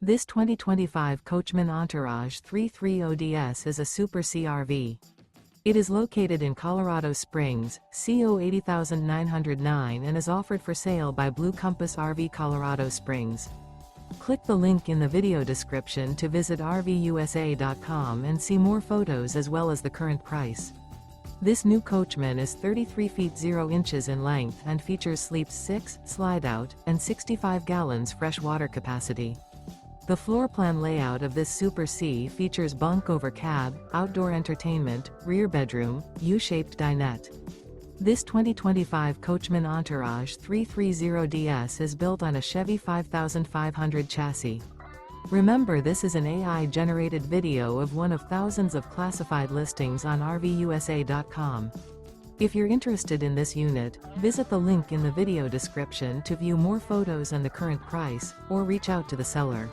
This 2025 Coachmen Entourage 330DS is a Super CRV. It is located in Colorado Springs, CO 80909 and is offered for sale by Blue Compass RV Colorado Springs. Click the link in the video description to visit RVUSA.com and see more photos as well as the current price. This new Coachmen is 33 feet 0 inches in length and features sleeps 6, slide-out, and 65 gallons fresh water capacity. The floor plan layout of this Super C features bunk over cab, outdoor entertainment, rear bedroom, U-shaped dinette. This 2025 Coachmen Entourage 330DS is built on a Chevy 5500 chassis. Remember, this is an AI-generated video of one of thousands of classified listings on RVUSA.com. If you're interested in this unit, visit the link in the video description to view more photos and the current price, or reach out to the seller.